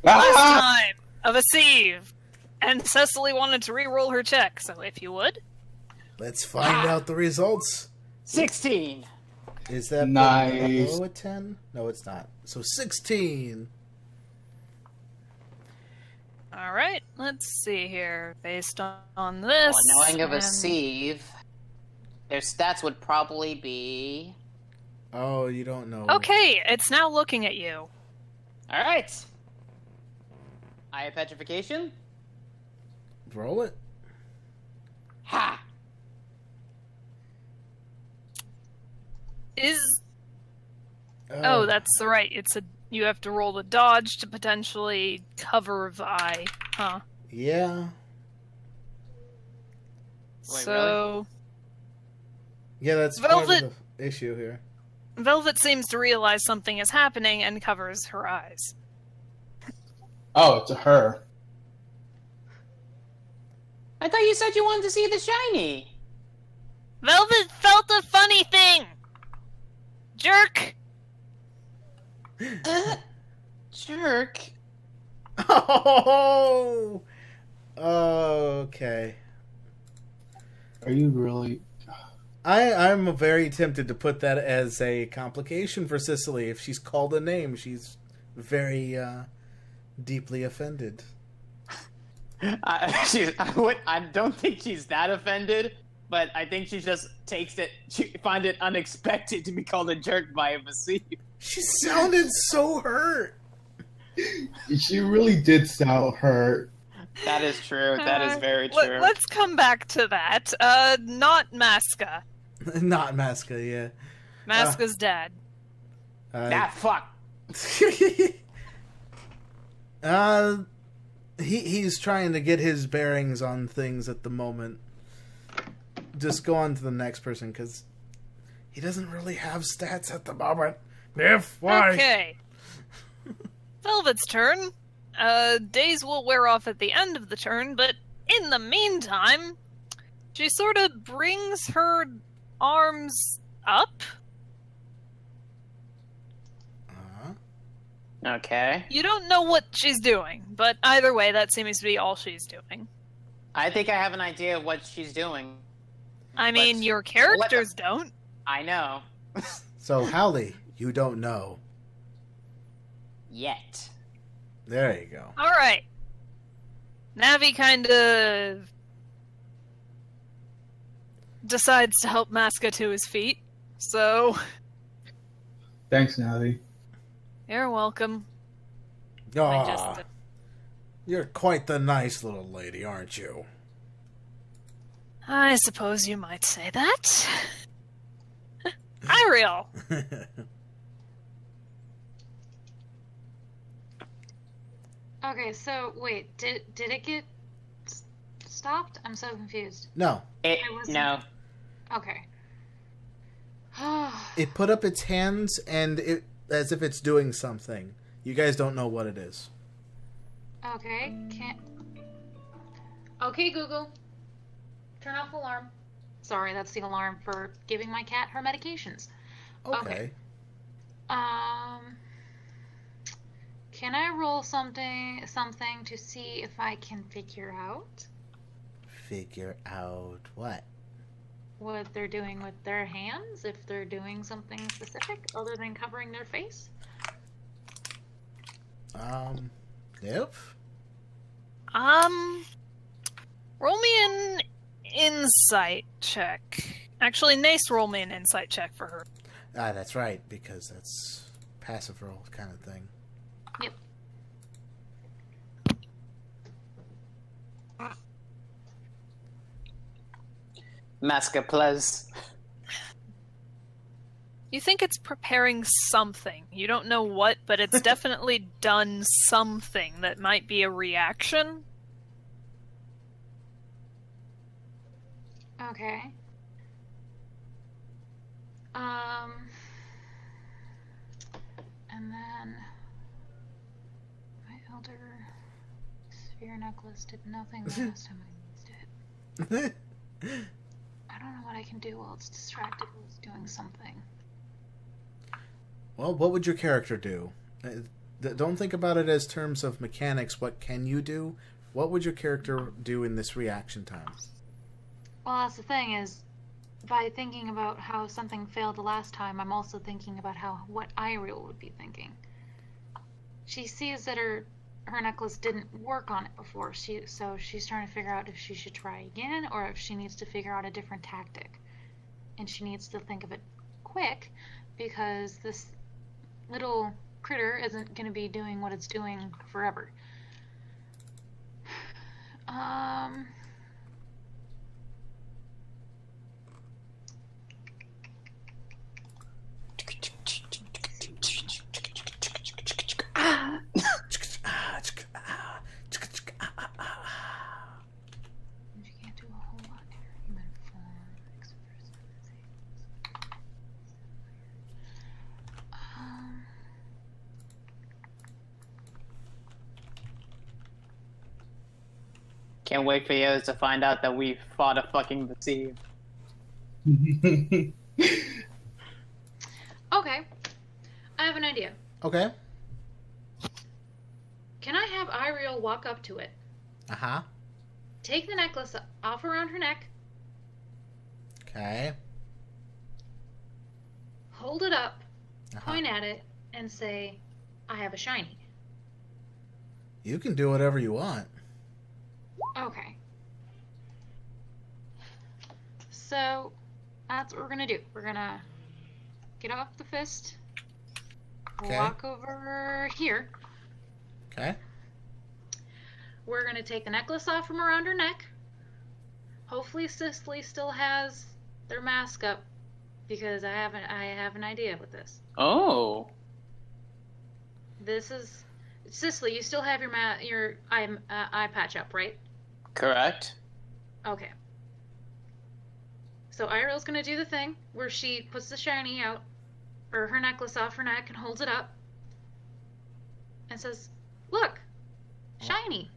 Last Ah! time of a sieve, and Cecily wanted to re-roll her check, so if you would. Let's find out the results. 16. Is that Nice. below a 10? No, it's not. So 16. Alright, let's see here. Based on this... Well, knowing of a and- sieve, their stats would probably be... Oh, you don't know. Okay, it's now looking at you. Alright. I have petrification. Roll it. Ha! Is... Oh, that's right. It's a... You have to roll the dodge to potentially cover the eye. Huh. Yeah. Wait, So... Yeah, that's Velvet- part of the issue here. Velvet seems to realize something is happening and covers her eyes. Oh, it's a her. I thought you said you wanted to see the shiny. Velvet felt a funny thing! Jerk! Jerk. Oh! Okay. Are you really? I'm very tempted to put that as a complication for Cicely. If she's called a name, she's very deeply offended. I don't think she's that offended, but I think she just takes it. She find it unexpected to be called a jerk by a Vasif. She sounded so hurt. She really did sound hurt. That is true. That is very true. Let's come back to that. Not Maska. Not Maska, yeah. Maska's dad. Fuck. He's trying to get his bearings on things at the moment. Just go on to the next person, because he doesn't really have stats at the moment. Why? Okay. Velvet's turn. Days will wear off at the end of the turn, but in the meantime, she sort of brings her arms up. Okay. You don't know what she's doing, but either way, that seems to be all she's doing. I think I have an idea of what she's doing. I mean, But- your characters don't. I know. So, Howley, you don't know. Yet. There you go. Alright. Navi kind of decides to help Maska to his feet, so Thanks, Navi. you're welcome. I Aw, just... you're quite the nice little lady, aren't you? I suppose you might say that. Ariel! Okay, so wait, did it get stopped? I'm so confused. No, I wasn't- No. Okay. it put up its hands and it as if it's doing something. You guys don't know what it is. Okay, can't. Okay, Google. Turn off alarm. Sorry, that's the alarm for giving my cat her medications. Okay. Can I roll something to see if I can figure out Figure out what? what they're doing with their hands? If they're doing something specific other than covering their face? Nope. Roll me an insight check. Actually, Nase, roll me an insight check for her. Ah, that's right, because that's passive roll kind of thing. Yep. Maska plus. You think it's preparing something. You don't know what, but it's definitely done something that might be a reaction. Okay. And then my elder sphere necklace did nothing the last time I used it. I don't know what I can do while it's distracted while it's doing something. Well, what would your character do? Don't think about it as terms of mechanics. What can you do? What would your character do in this reaction time? Well, that's the thing is, by thinking about how something failed the last time, I'm also thinking about what Iriel would be thinking. She sees that her necklace didn't work on it before, so she's trying to figure out if she should try again or if she needs to figure out a different tactic. And she needs to think of it quick because this little critter isn't going to be doing what it's doing forever. You can't do a whole lot here. Human form, Can't wait for you to find out that we fought a fucking Vassie. Okay. I have an idea. Okay. Can I have Iriel walk up to it, Uh-huh. take the necklace off around her neck, Okay. hold it up, Uh-huh. point at it, and say, I have a shiny. You can do whatever you want. Okay. So, that's what we're gonna do. We're gonna get off the fist, Okay. walk over here. Okay. We're gonna take the necklace off from around her neck. Hopefully Cicely still has their mask up, because I have an idea with this. Oh. This is Cicely. You still have your eye patch up, right? Correct. Okay. So Iriel's gonna do the thing where she puts the shiny out, or her necklace off her neck and holds it up, and says, "Look, shiny."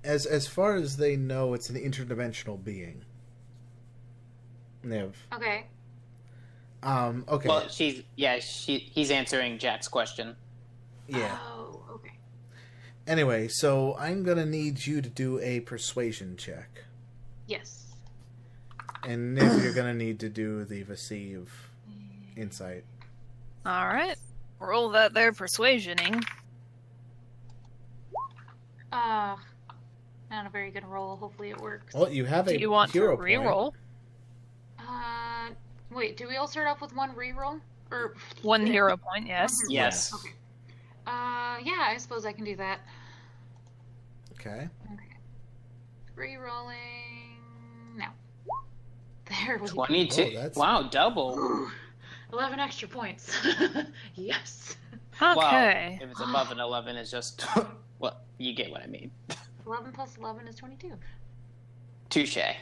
As far as they know, it's an interdimensional being. Niv. Okay. Okay. Well, he's answering Jack's question. Yeah. Oh, okay. Anyway, so I'm gonna need you to do a persuasion check. Yes. And Niv, you're gonna need to do the Vassie insight. Alright. Roll that there persuasioning. Not a very good roll. Hopefully it works. Well, you have Do a you want to hero point. reroll? Wait, do we all start off with one reroll? Or One hero point, yes. Yes. Okay. Yeah, I suppose I can do that. Okay. Okay. Rerolling now. There we go. 22. Oh, that's- Wow, double. Ooh, 11 extra points. Yes. Okay. Well, if it's above an 11, it's just... well, you get what I mean. 11 plus 11 is 22. Touche. Yeah.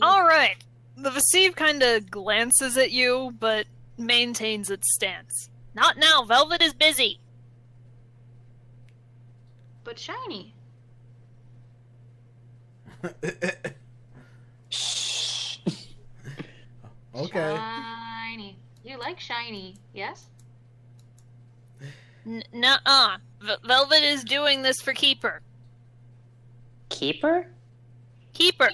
Alright. The Vassie kind of glances at you, but maintains its stance. Not now, Velvet is busy. But shiny. Shh. Okay. Shiny. You like shiny, yes? Nuh-uh. Velvet is doing this for Keeper. Keeper? Keeper.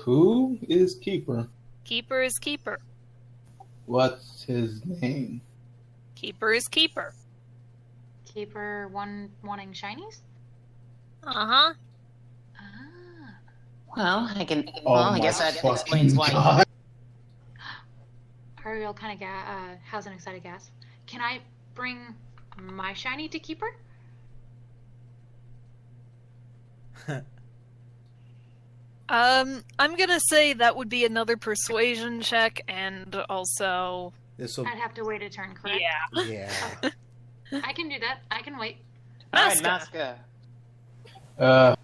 Who is Keeper? Keeper is Keeper. What's his name? Keeper is Keeper. Keeper wanting shinies? Uh-huh. Ah. Well, I can... Oh well, I my guess that fucking explains why... God. Ariel kind of has an excited gasp. Can I bring my shiny to Keeper? I'm gonna say that would be another persuasion check, and also... This will. I'd have to wait a turn, correct? Yeah. Yeah. I can do that. I can wait. Alright, Maska. Uh.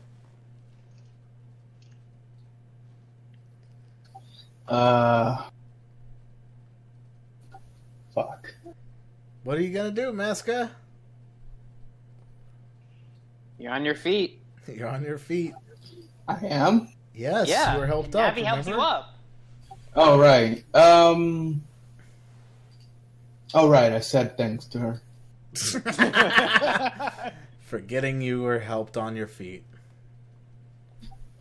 Fuck. What are you gonna do, Maska? You're on your feet. You're on your feet. I am. Yes, Yeah. you were helped up. Navi helps you remember? up. All right. Oh, right, I said thanks to her. Forgetting you were helped on your feet.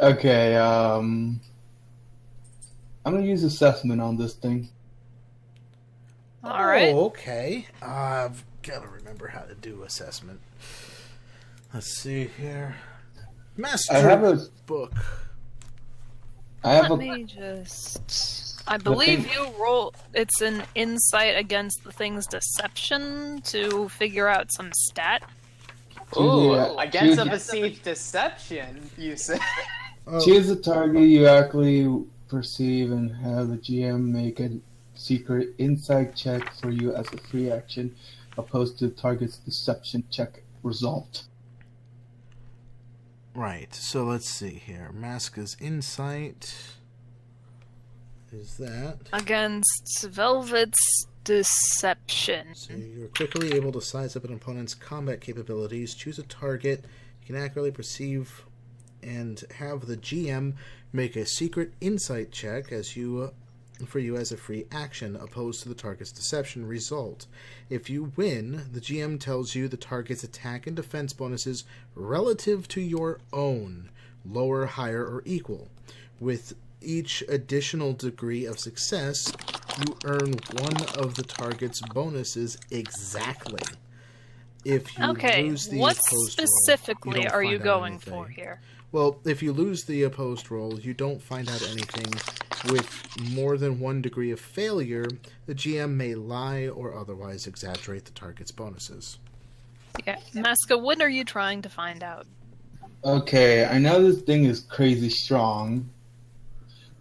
Okay, I'm gonna use assessment on this thing. All right. Okay. I've got to remember how to do assessment. Let's see here. Master I have a book. Let me just. I believe you roll. It's an insight against the thing's deception to figure out some stat. Ooh, Yeah, against a choose- perceived deception, you say? Choose a target you accurately perceive and have the GM make a secret insight check for you as a free action, opposed to the target's deception check result. Right, so let's see here. Maska's insight is that. Against Velvet's deception. So you're quickly able to size up an opponent's combat capabilities, choose a target you can accurately perceive, and have the GM make a secret insight check for you as a free action, opposed to the target's deception result. If you win, the GM tells you the target's attack and defense bonuses relative to your own, lower, higher, or equal. With each additional degree of success, you earn one of the target's bonuses exactly. If you Okay, lose the what opposed roll, specifically don't are you find out going anything. for here? Well, if you lose the opposed roll, you don't find out anything. With more than one degree of failure, the GM may lie or otherwise exaggerate the target's bonuses. Yeah, Maska, what are you trying to find out? Okay, I know this thing is crazy strong,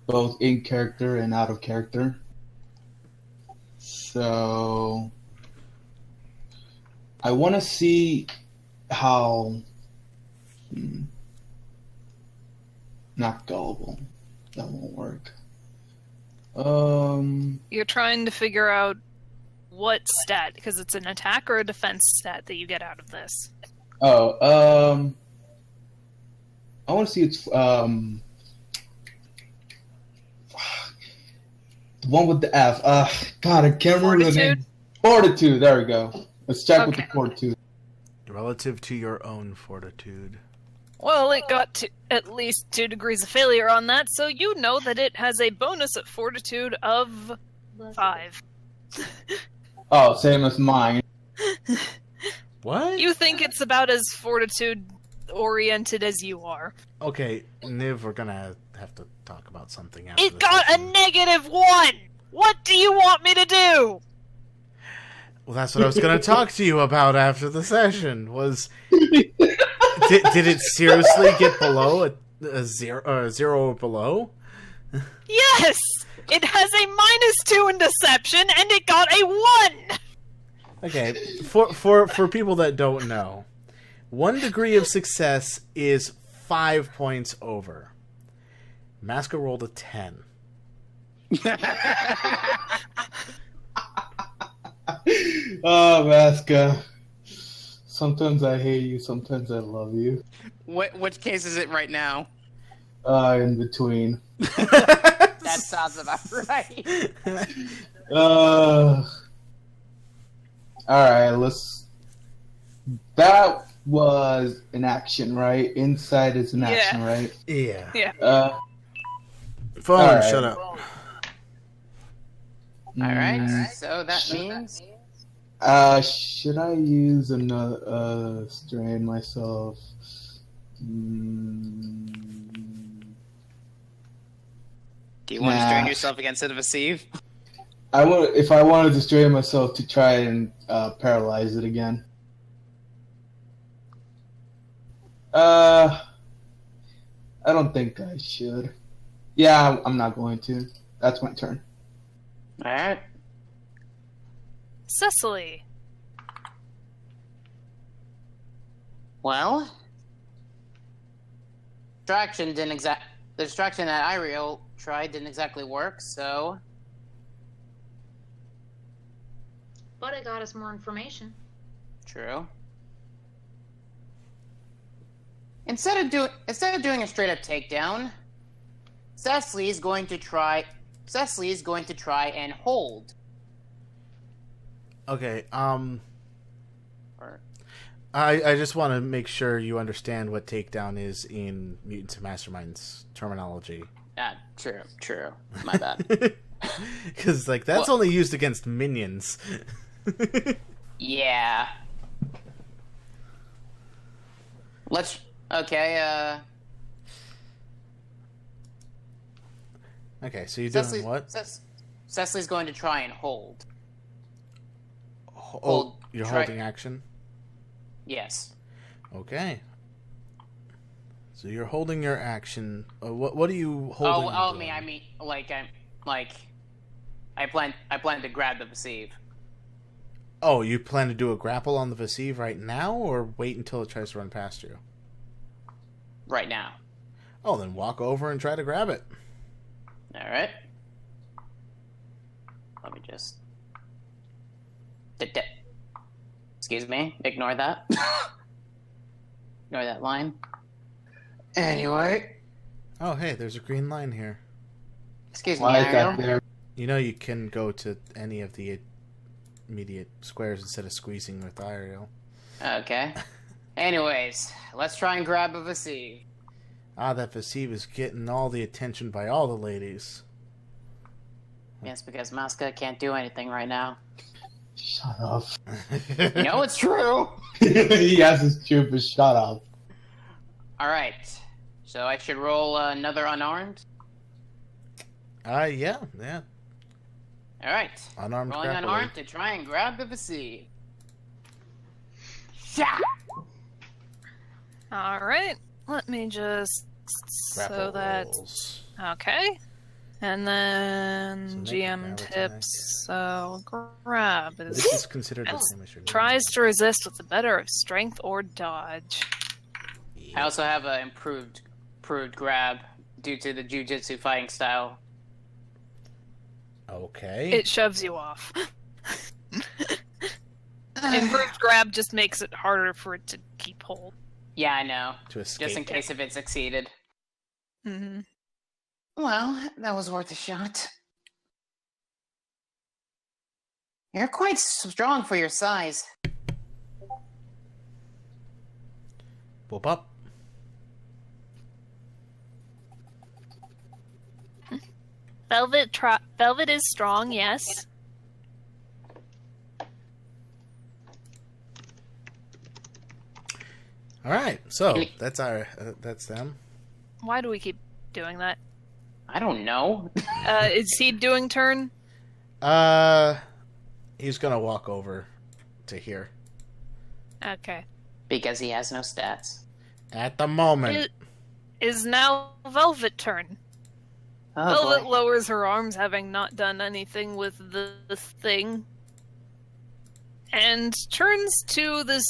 both in character and out of character. So I want to see how not gullible. That won't work. You're trying to figure out what stat, because it's an attack or a defense stat that you get out of this. I want to see its the one with the F. God, I can't remember the name. Fortitude. There we go. Let's check with the Okay. fortitude. Relative to your own fortitude. Well, it got to at least 2 degrees of failure on that, so you know that it has a bonus at fortitude of 5. Oh, same as mine. What? You think it's about as fortitude-oriented as you are. Okay, Niv, we're gonna have to talk about something after It the got a session. -1! What do you want me to do? Well, that's what I was gonna talk to you about after the session. Was did it seriously get below a zero or below? Yes! It has a -2 in deception, and it got a 1! Okay, for people that don't know, 1 degree of success is 5 points over. Maska rolled a 10. Oh, Maska. Sometimes I hate you, sometimes I love you. Which case is it right now? In between. That sounds about right. Alright, let's... That was an action, right? Inside is an action, right? Yeah. Yeah. Phone, Alright. shut up. Alright, so that means... Should I use another, strain myself? Do you want to Nah. strain yourself against it of a sieve? If I wanted to strain myself to try and paralyze it again. I don't think I should. Yeah, I'm not going to. That's my turn. Alright. Cecily. Well, the distraction that Iriel tried didn't exactly work, so But it got us more information. true. Instead of doing a straight up takedown, Cecily is going to try and hold. Okay, Or I just want to make sure you understand what takedown is in Mutants and Masterminds terminology. true. My bad. Because, like, that's Well- only used against minions. Yeah. Okay, Okay, so you're doing what? Cecily's going to try and hold. Oh, you're try- holding action? Yes. Okay. So you're holding your action. What are you holding? Oh, doing? I mean, I plan to grab the Vasive. Oh, you plan to do a grapple on the Vasive right now, or wait until it tries to run past you? Right now. Oh, then walk over and try to grab it. Alright. Let me just... Excuse me, ignore that. Ignore that line. Anyway. Oh, hey, there's a green line here. Excuse me, Why is that Ariel. there? You know you can go to any of the immediate squares instead of squeezing with Ariel. Okay. Anyways, let's try and grab a Vasive. Ah, that Vasive is getting all the attention by all the ladies. Yes, because Maska can't do anything right now. Shut up. You know it's true! Yes, it's true, but shut up. Alright. So I should roll another unarmed? Yeah. Alright. Unarmed Rolling grappler. unarmed to try and grab the Vasive. Yeah! All right. Let me just so that Grapples. okay, and then So make a GM grab attack. tips. So grab This is considered the same as your tries to resist with the better of strength or dodge. I also have an improved grab due to the jujitsu fighting style. Okay. It shoves you off. Improved grab just makes it harder for it to keep hold. Yeah, I know. to escape. Just in case if it succeeded. Mm-hmm. Well, that was worth a shot. You're quite strong for your size. Whoop up. Velvet is strong, yes. All right. So that's that's them. Why do we keep doing that? I don't know. Is he doing turn? He's gonna walk over to here Okay. Because he has no stats. at the moment. It is now Velvet turn. Oh, Velvet boy. lowers her arms, having not done anything with the thing, and turns to this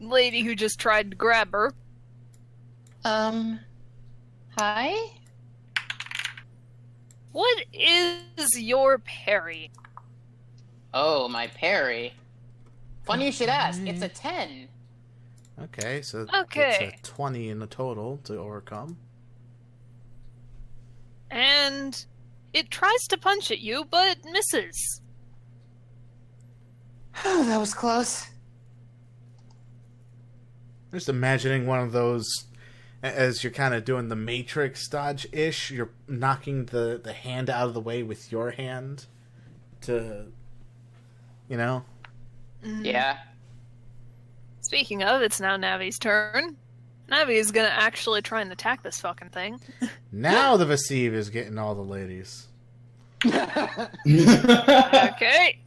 lady who just tried to grab her. Hi? What is your parry? Oh, my parry. Funny you should ask. It's a 10. Okay, so Okay. it's a 20 in the total to overcome. And it tries to punch at you, but misses. Oh, that was close. Just imagining one of those as you're kind of doing the Matrix dodge-ish. You're knocking the hand out of the way with your hand to, you know. Yeah. Speaking of, it's now Navi's turn. Navi is gonna actually try and attack this fucking thing. Now the Vasive is getting all the ladies. Okay.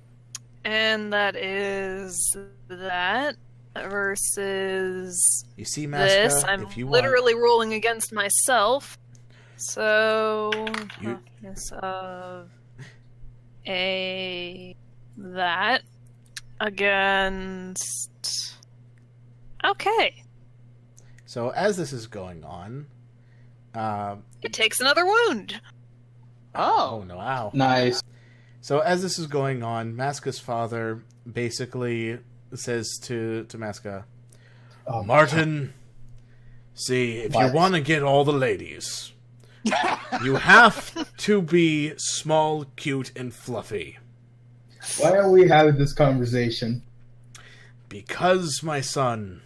And that is that versus You see, this. Maska, I'm if you literally rolling against myself. So, You- toughness of that against. Okay. So as this is going on, It takes another wound. oh Oh. no, ow. Nice. So as this is going on, Maska's father basically says to Maska, Oh, Martin, see, if you What? want to get all the ladies, you have to be small, cute, and fluffy. Why are we having this conversation? Because, my son,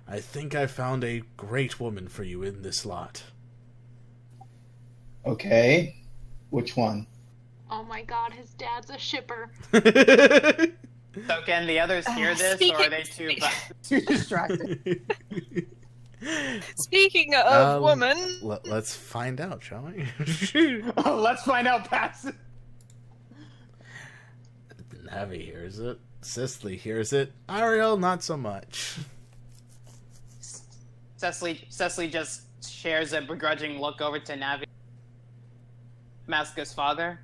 I think I found a great woman for you in this lot. Okay. Which one? Oh my god, his dad's a shipper. So can the others hear this, or are they too distracted? Speaking of woman, Let's find out, shall we? Oh, let's find out, Pass. Navi hears it. Cicely hears it. Ariel, not so much. Cecily just shares a begrudging look over to Navi. Maska's father.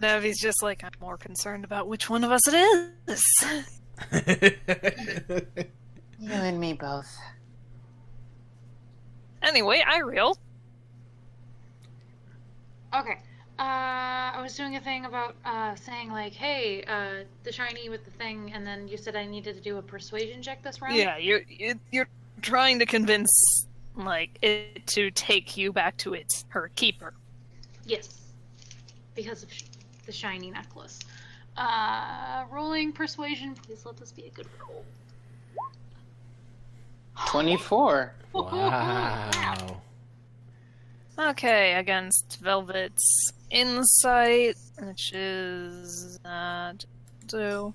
Navi's just like, I'm more concerned about which one of us it is. You and me both. Anyway, Ariel. Okay. I was doing a thing about saying like, hey, the shiny with the thing, and then you said I needed to do a persuasion check this round? Yeah, you're trying to convince like it to take you back to her keeper. Yes. Because of the shiny necklace. Rolling persuasion. Please let this be a good roll. 24. Wow. Okay, against Velvet's insight, which is so.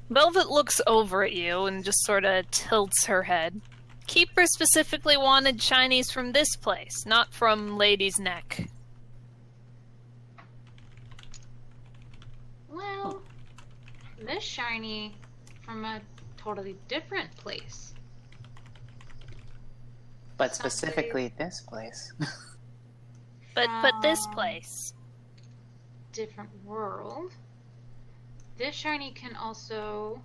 Velvet looks over at you and just sort of tilts her head. Keeper specifically wanted shinies from this place, not from Lady's Neck. Well, this shiny from a totally different place. But specifically this place. But this place. Different world. This shiny can also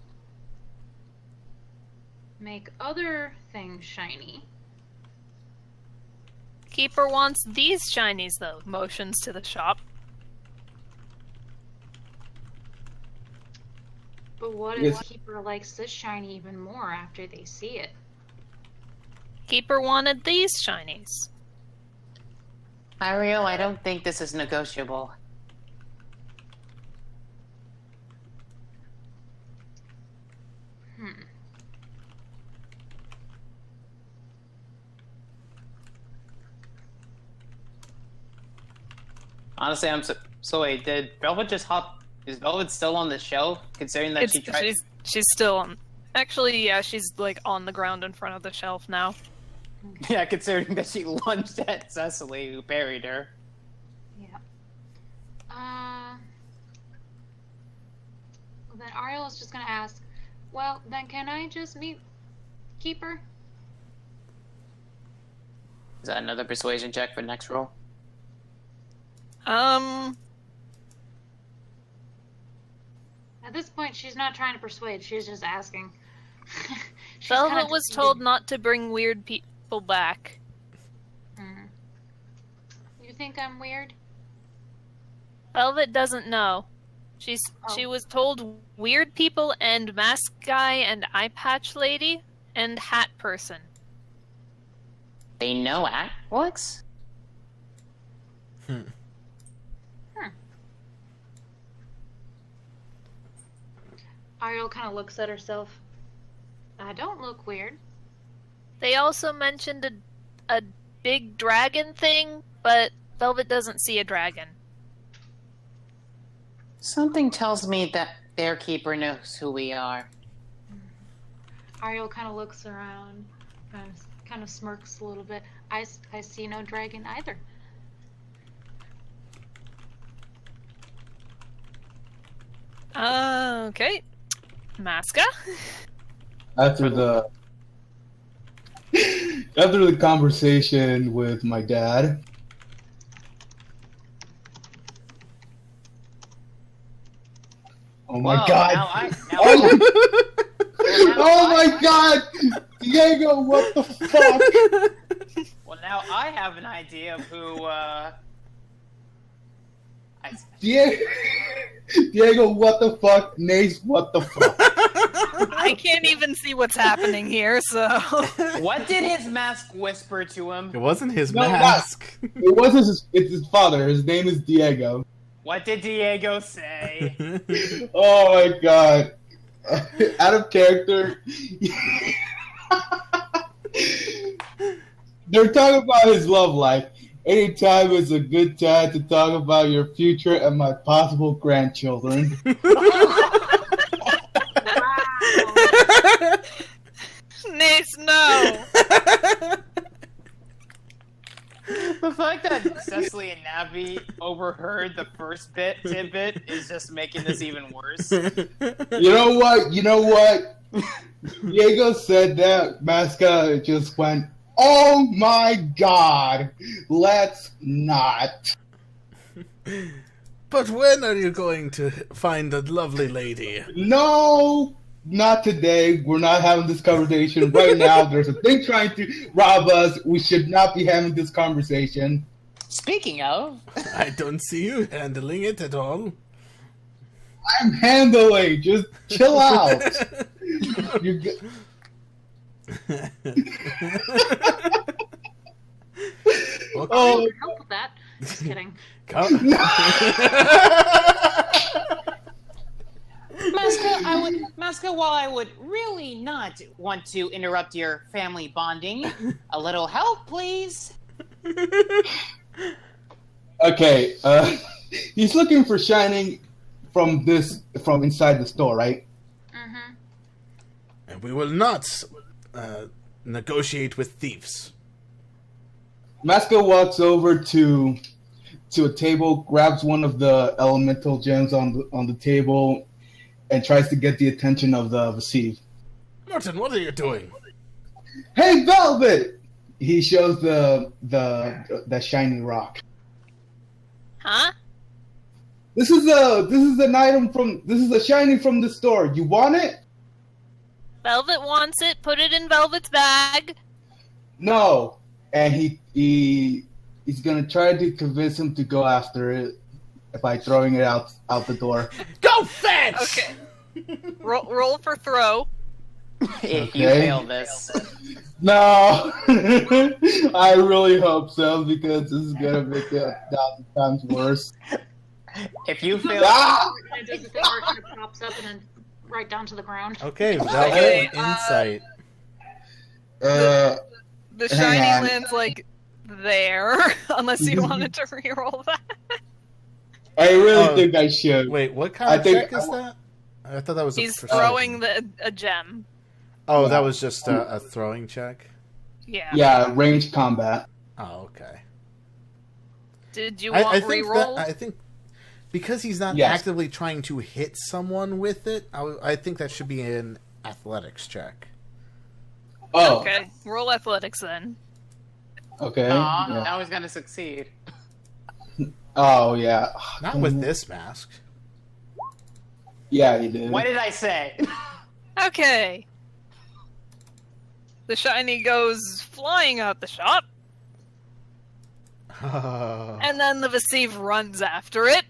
make other things shiny. Keeper wants these shinies, though. Motions to the shop. But what if Keeper likes this shiny even more after they see it? Keeper wanted these shinies. Ariel, I don't think this is negotiable. Honestly, I'm so wait, did Velvet just hop? Is Velvet still on the shelf? Considering that she tried. She's still on. Actually, yeah, she's like on the ground in front of the shelf now. Yeah, considering that she lunged at Cecily, who buried her. Yeah. Then Ariel is just gonna ask, well, then can I just meet Keeper? Is that another persuasion check for next roll? At this point, she's not trying to persuade, she's just asking. Velvet was told not to bring weird people back. You think I'm weird? Velvet doesn't know. She was told weird people and mask guy and eye patch lady and hat person. They know Alex? Ariel kind of looks at herself. I don't look weird. They also mentioned a big dragon thing, but Velvet doesn't see a dragon. Something tells me that their keeper knows who we are. Ariel kind of looks around, kind of smirks a little bit. I see no dragon either. Okay. Maska? After the conversation with my dad, oh my god! Oh my god! Diego, what the fuck? Well, now I have an idea of who, Diego, what the fuck? Nase, what the fuck? I can't even see what's happening here, so... What did his mask whisper to him? It wasn't his No, mask. It wasn't it's his father. His name is Diego. What did Diego say? Oh my god. Out of character. They're talking about his love life. Anytime is a good time to talk about your future and my possible grandchildren. Nase, no! The fact that Cecily and Navi overheard the first tidbit is just making this even worse. You know what? Diego said that. Masca just went, oh my god, let's not. But when are you going to find a lovely lady? No, not today. We're not having this conversation right now. There's a thing trying to rob us. We should not be having this conversation. Speaking of... I don't see you handling it at all. I'm handling. Just chill out. You're good. Oh, help with that. Just kidding. Masca, while I would really not want to interrupt your family bonding, a little help, please. Okay, he's looking for Shining from inside the store, right? Mm-hmm. And we will not negotiate with thieves. Masco walks over to a table, grabs one of the elemental gems on the table, and tries to get the attention of the Vasif. Martin, what are you doing? Hey, Velvet! He shows the shiny rock. Huh? This is a shiny from the store. You want it? Velvet wants it. Put it in Velvet's bag. No. And he's gonna try to convince him to go after it by throwing it out the door. Go fetch! Okay. Roll for throw. If Okay. you fail this. No, I really hope so because this is gonna make it 1,000 times worse. If you fail... Ah! It does the thing where it kind of pops up and then right down to the ground. Okay, Okay, Velvet insight. The Hang shiny on. lands like there, unless you wanted to reroll that. I really Oh. think I should. Wait, what kind I of think- check is that? I thought that was He's a throwing a gem. Oh, that was just a throwing check? Yeah. Yeah, ranged combat. Oh, okay. Did you I want think reroll? I think because he's not Yes. actively trying to hit someone with it, I think that should be an athletics check. Oh, Okay, roll athletics then. okay. Aw, Yeah. now he's gonna succeed. Oh, yeah. Not with this mask. Yeah, he did. What did I say? Okay. The shiny goes flying out the shop, The and then the Vasif runs after it.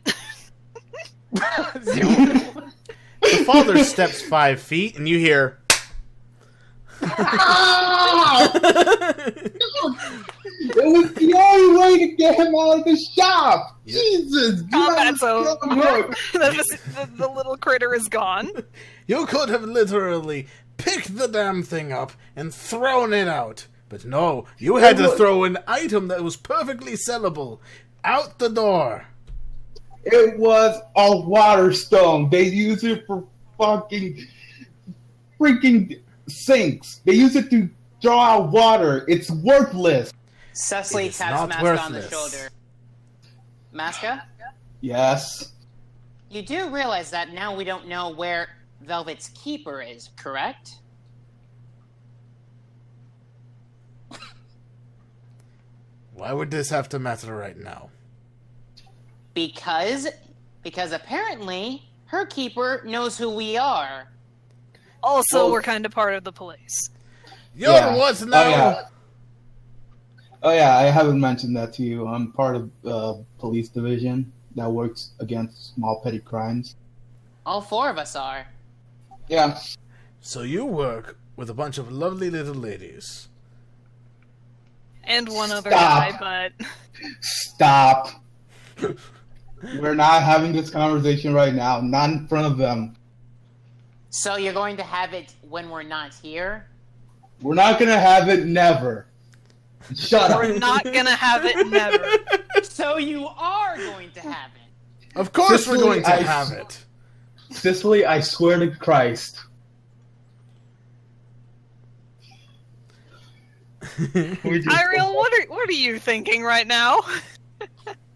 father steps 5 feet, and you hear. It was the only way to get him out of the shop. Yep. Jesus, Combat's God, over. look. The little critter is gone. You could have literally picked the damn thing up and thrown it out. But no, you had to throw an item that was perfectly sellable out the door. It was a water stone. They use it for freaking sinks. They use it to draw out water. It's worthless. Cecily It is taps not Masca on the worthless. shoulder. Masca, Yes. you do realize that now we don't know where Velvet's keeper is, correct? Why would this have to matter right now? Because apparently her keeper knows who we are. Also, Well- we're kind of part of the police. You're Yeah. what now? Oh yeah, I haven't mentioned that to you. I'm part of police division that works against small petty crimes. All four of us are. Yeah. So you work with a bunch of lovely little ladies. And one other Stop. guy, but Stop. We're not having this conversation right now. Not in front of them. So you're going to have it when we're not here? We're not gonna have it never. Shut up. We're not gonna have it never. So you are going to have it. Of course Sicily, we're going to I- have it. Cicely, I swear to Christ. We just, Ariel, what are you thinking right now?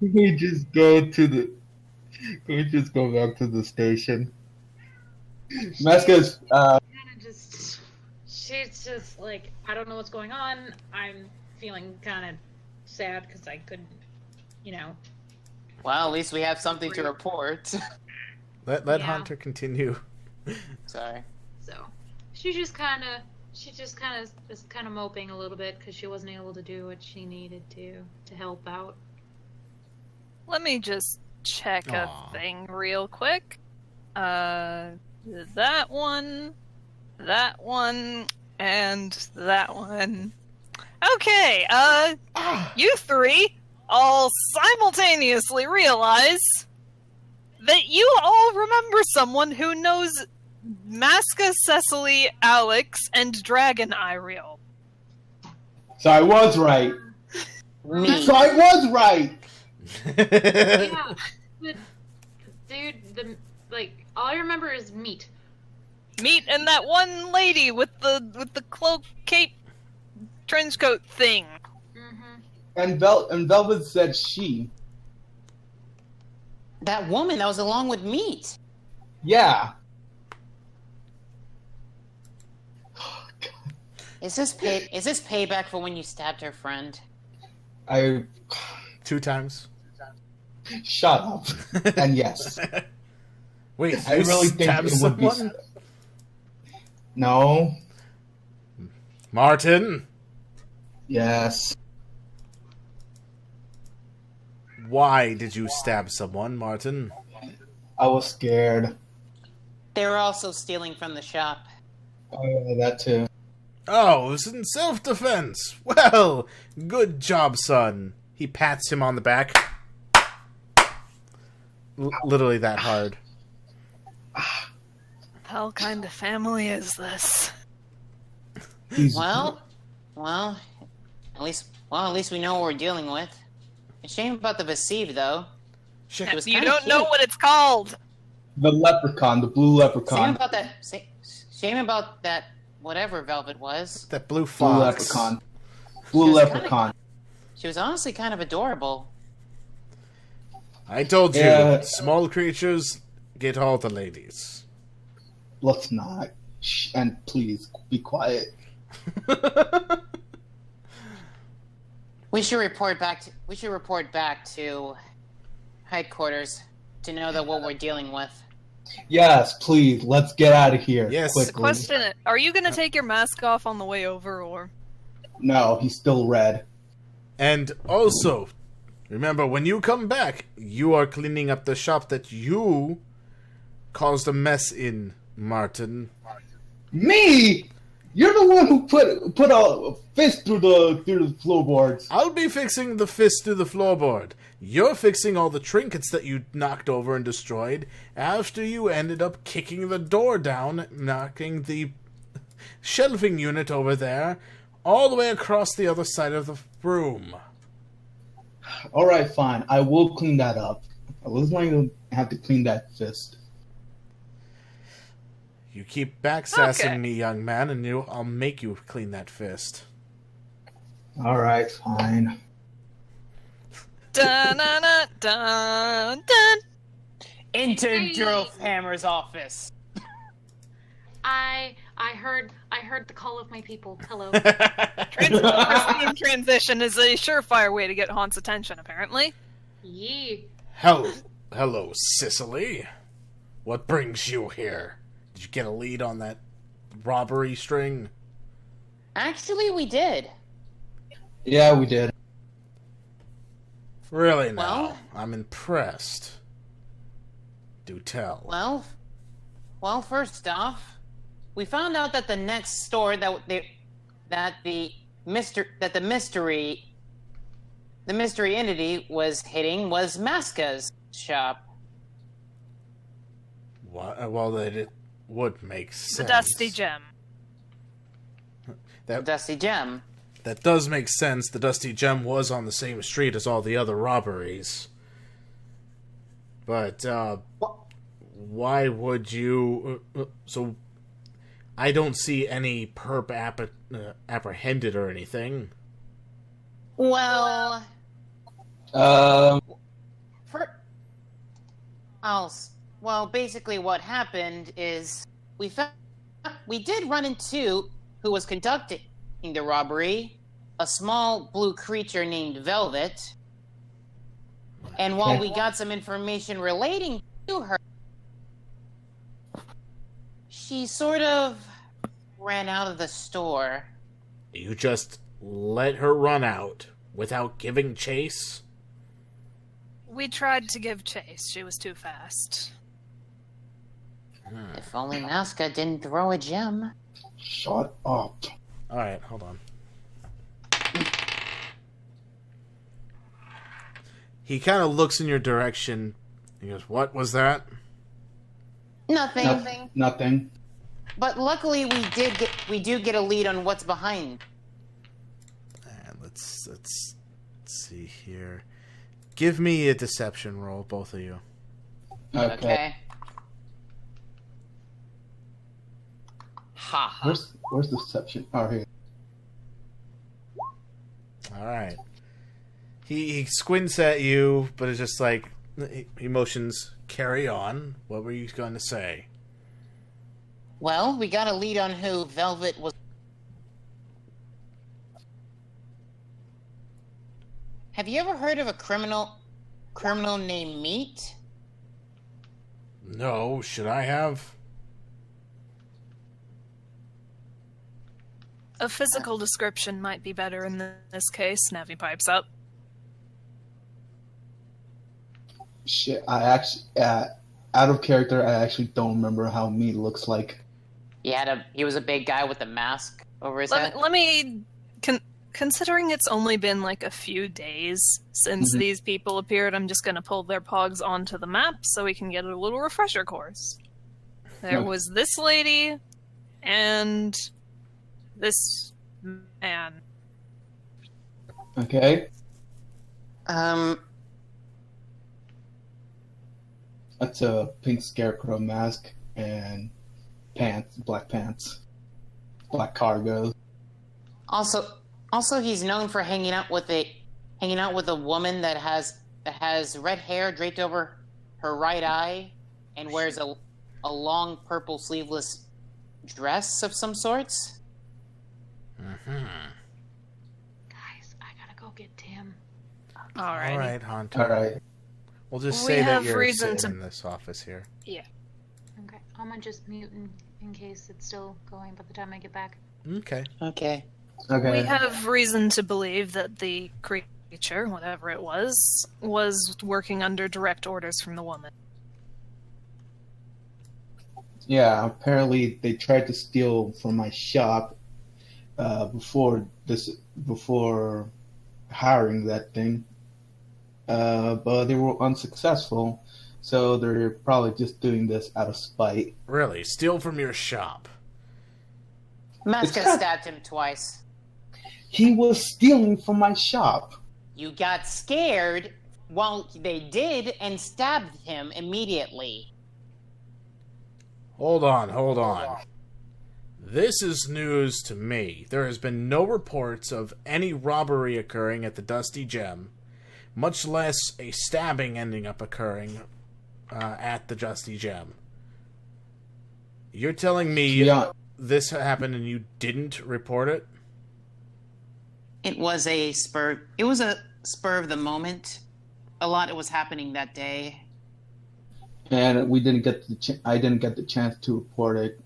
we just go to the. We just go back to the station. Meska's. Kind of just, she's just like, I don't know what's going on. I'm feeling kind of sad because I couldn't, you know. Well, at least we have something to report. Let Yeah. Hunter continue. Sorry. So she's just kind of moping a little bit because she wasn't able to do what she needed to help out. Let me just check Aw. a thing real quick. That one, and that one. Okay, you three all simultaneously realize that you all remember someone who knows Maska, Cecily, Alex, and Dragon Iriel. So I was right. Me. So I was right. Yeah, but dude, all I remember is meat. Meet and that one lady with the cloak, cape, trench coat thing. Mm-hmm. And Velvet said she. That woman that was along with Meat. Yeah. Is this payback for when you stabbed her friend? I 2 times. shut up. And yes, Wait, I you really think stabbed it would be. someone? No. Martin, Yes. why did you stab someone, Martin? I was scared. They were also stealing from the shop. Oh, yeah, that too. Oh, it was in self-defense. Well, good job, son. He pats him on the back. Literally that hard. Hell kind of family is this? He's, Well, at least we know what we're dealing with. A shame about the Vaseve, though. Shit. It was You kinda don't know cute. what it's called. the leprechaun, the blue Shame leprechaun. about that. Shame about that. Whatever Velvet was. That blue Blue fox. leprechaun. Blue She was leprechaun. She was honestly kind of adorable. I told you, Yeah. small creatures get all the ladies. Let's not. Shh, and please be quiet. We should report back to headquarters to know that what we're dealing with. Yes, please. Let's get out of here. Yes. Quickly. Question: are you gonna take your mask off on the way over, or? No, he's still red. And also, remember, when you come back, you are cleaning up the shop that you caused a mess in, Martin. Me? You're the one who put a fist through the floorboards. I'll be fixing the fist to the floorboard. You're fixing all the trinkets that you knocked over and destroyed after you ended up kicking the door down, knocking the shelving unit over there all the way across the other side of the room. All right, fine. I will clean that up. I was going to have to clean that fist. You keep backsassing Okay. me, young man, and I'll make you clean that fist. All right, fine. Dun dun dun dun dun. Into Hey. Drofhammer's office. I heard the call of my people. Hello. Pristine transition is a surefire way to get Haunt's attention, apparently. Yee. Hello, Cicely. What brings you here? Did you get a lead on that robbery string? Actually, we did. Yeah, we did. Really now? Well- I'm impressed. Do tell. Well, first off, we found out that the next store that the mystery entity was hitting was Maska's. shop. Well, it would make sense. The Dusty Gem. That Dusty Gem. That does make sense. The Dusty Gem was on the same street as all the other robberies. But, why would you... so, I don't see any perp apprehended or anything. Well, Um, well, basically what happened is we did run into who was conducting the robbery, a small blue creature named Velvet. And while we got some information relating to her, she sort of ran out of the store. You just let her run out without giving chase? We tried to give chase. She was too fast. If only Nazca didn't throw a gem. shut up. Alright, hold on. He kind of looks in your direction. He goes, "What was that?" Nothing. Nothing. But luckily we do get a lead on what's behind. And let's see here. Give me a deception roll, both of you. Okay. Ha. Where's the deception? Oh, here. Alright. He squints at you, but it's just like, emotions carry on. What were you going to say? Well, we got a lead on who Velvet was. Have you ever heard of a criminal named Meat? No, should I have? A physical description might be better in this case. Navi pipes up. Shit, I actually, out of character, I actually don't remember how me looks like. He was a big guy with a mask over his head. Let me considering it's only been like a few days since these people appeared, I'm just going to pull their pogs onto the map so we can get a little refresher course. There was this lady and this man. Okay. That's a pink scarecrow mask and black pants, black cargo. Also, he's known for hanging out with a woman that has red hair draped over her right eye and wears a long purple sleeveless dress of some sorts. Mm-hmm. Guys, I gotta go get Tim. Alrighty. Alright, Hunter. Alright. We'll just We say that have you're reason sitting to- in this office here. Yeah. Okay, I'm gonna just mute in case it's still going by the time I get back. Okay. Okay. Okay. We have reason to believe that the creature, whatever it was working under direct orders from the woman. Yeah, apparently they tried to steal from my shop before hiring that thing, but they were unsuccessful. So they're probably just doing this out of spite. Really? Steal from your shop? Maska stabbed him twice. He was stealing from my shop. You got scared while they did and stabbed him immediately. Hold on. This is news to me. There has been no reports of any robbery occurring at the Dusty Gem, much less a stabbing ending up occurring at the Dusty Gem. You're telling me this happened and you didn't report it? It was a spur of the moment. A lot was happening that day. And we didn't get I didn't get the chance to report it.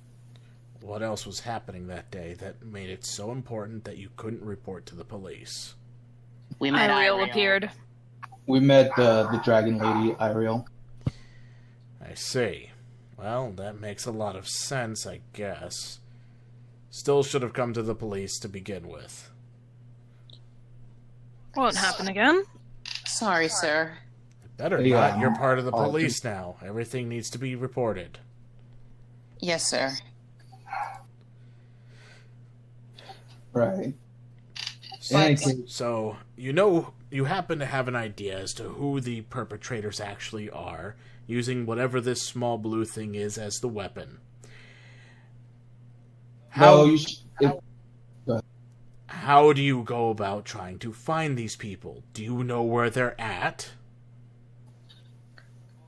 What else was happening that day that made it so important that you couldn't report to the police? We met Ariel Ariel. appeared. We met the dragon lady, Ariel. I see. Well, that makes a lot of sense, I guess. Still should have come to the police to begin with. Won't happen again. Sorry, sir. Better Yeah. not. You're part of the Oh, police now. Everything needs to be reported. Yes, sir. Right. In any case, So, you happen to have an idea as to who the perpetrators actually are, using whatever this small blue thing is as the weapon. well, you should, How do you go about trying to find these people? Do you know where they're at?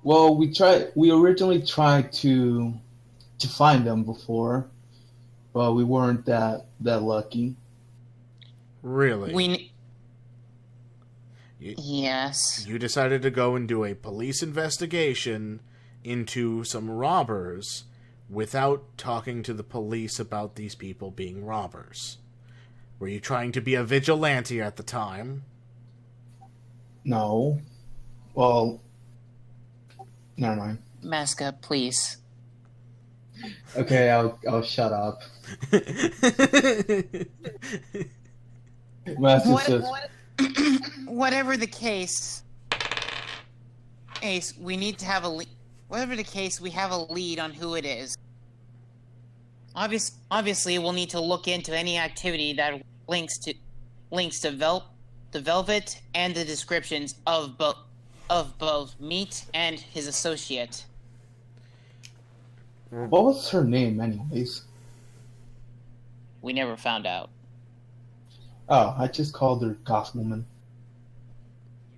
well, we originally tried to find them before, but we weren't that lucky. Really? Yes. You decided to go and do a police investigation into some robbers without talking to the police about these people being robbers. Were you trying to be a vigilante at the time? No. Well, never mind. Masca, please. Okay, I'll shut up. Master says, Whatever the case, Ace, we need to have a whatever the case, we have a lead on who it is. Obviously, we'll need to look into any activity that links to the Velvet and the descriptions of both Meat and his associate. what was her name, anyways? We never found out. Oh, I just called her Goth Woman.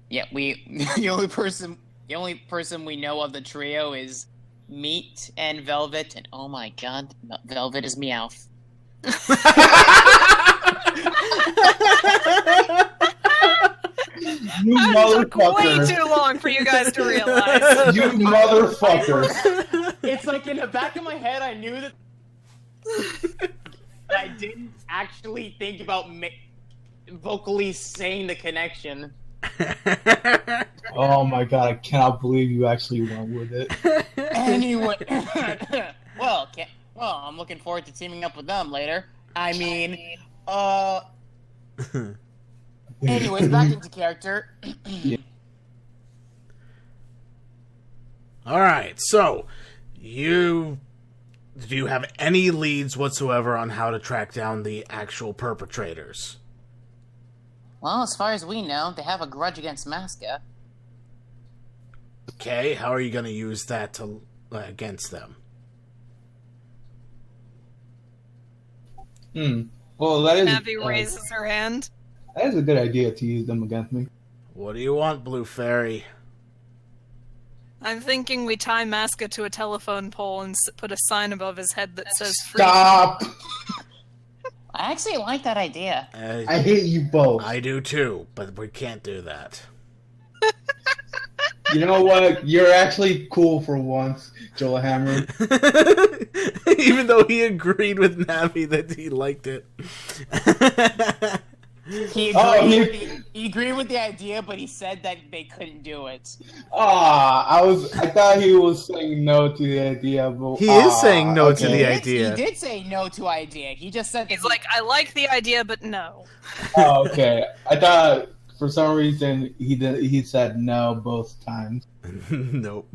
Yeah, the only person we know of the trio is Meat and Velvet, and oh my god, Velvet is Meowth. You Took way motherfucker! too long for you guys to realize. You motherfucker! It's like in the back of my head, I knew that I didn't actually think about vocally saying the connection. Oh my god, I cannot believe you actually went with it. Anyway, well, I'm looking forward to teaming up with them later. I mean, anyways, back into character. Alright, so, do you have any leads whatsoever on how to track down the actual perpetrators? Well, as far as we know, they have a grudge against Masca. Okay, how are you going to use that to against them? Well, that is Abby raises her hand. that is a good idea to use them against me. What do you want, Blue Fairy? I'm thinking we tie Masca to a telephone pole and put a sign above his head that says free. Stop! I actually like that idea. I hate you both. I do too, but we can't do that. You know what? You're actually cool for once, Joel Hammer. Even though he agreed with Navi that he liked it. He agreed with the idea, but he said that they couldn't do it. I thought he was saying no to the idea, but He is saying no to okay. the idea. He did say no to idea. He just said that He's like, I like the idea, but no. Oh, okay. I thought for some reason he said no both times. Nope.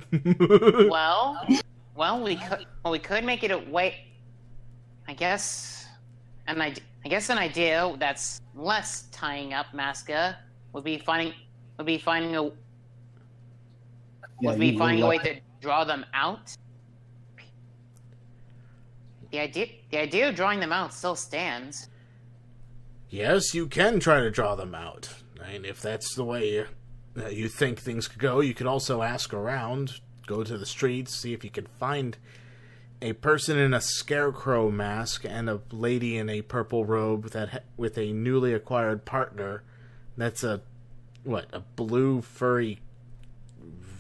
Well, we could make it a way. I guess an idea that's less tying up Masca would be finding a way to draw them out. The idea of drawing them out still stands. Yes, you can try to draw them out. I mean, if that's the way you think things could go, you could also ask around, go to the streets, see if you can find a person in a scarecrow mask and a lady in a purple robe with a newly acquired partner. That's a blue furry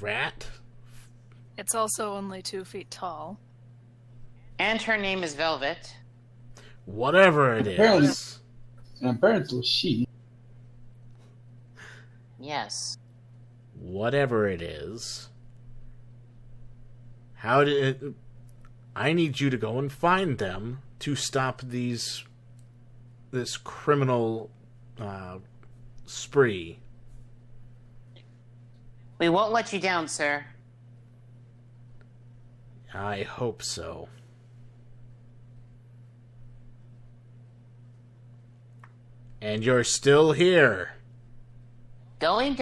rat? It's also only 2 feet tall. And her name is Velvet. Whatever it Apparently- is. And apparently she. Yes. Whatever it is. I need you to go and find them to stop this criminal spree. We won't let you down, sir. I hope so. And you're still here. Going.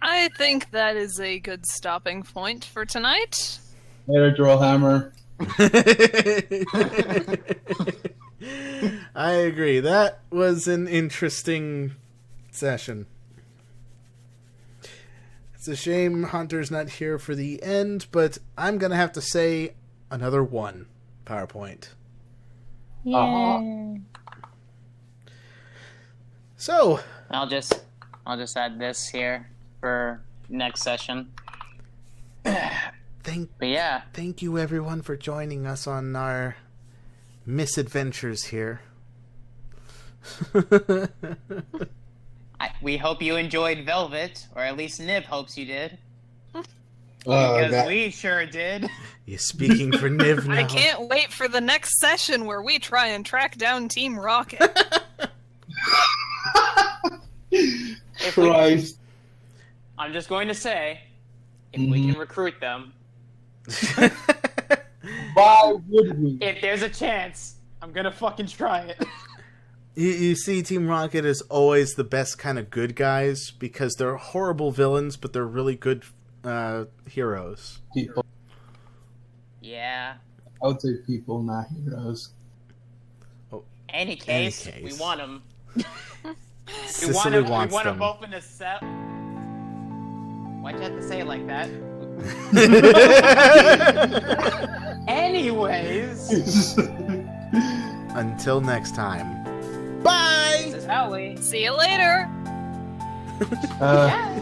I think that is a good stopping point for tonight. Later, Drollhammer. I agree. That was an interesting session. It's a shame Hunter's not here for the end, but I'm going to have to say another 1 PowerPoint. Yay. So, I'll just add this here for next session. thank you everyone for joining us on our misadventures here. We hope you enjoyed Velvet, or at least Nib hopes you did. Because we sure did. You're speaking for Niv now. I can't wait for the next session where we try and track down Team Rocket. Christ. I'm just going to say, if we can recruit them, why would we? if there's a chance, I'm gonna fucking try it. You see, Team Rocket is always the best kind of good guys because they're horrible villains, but they're really good heroes. People. Yeah. I would say people, not heroes. Any case, we want them. Sicily wants we want them. them both in a set. Why'd you have to say it like that? Anyways. Until next time. Bye! This is Howie. See you later! Yeah.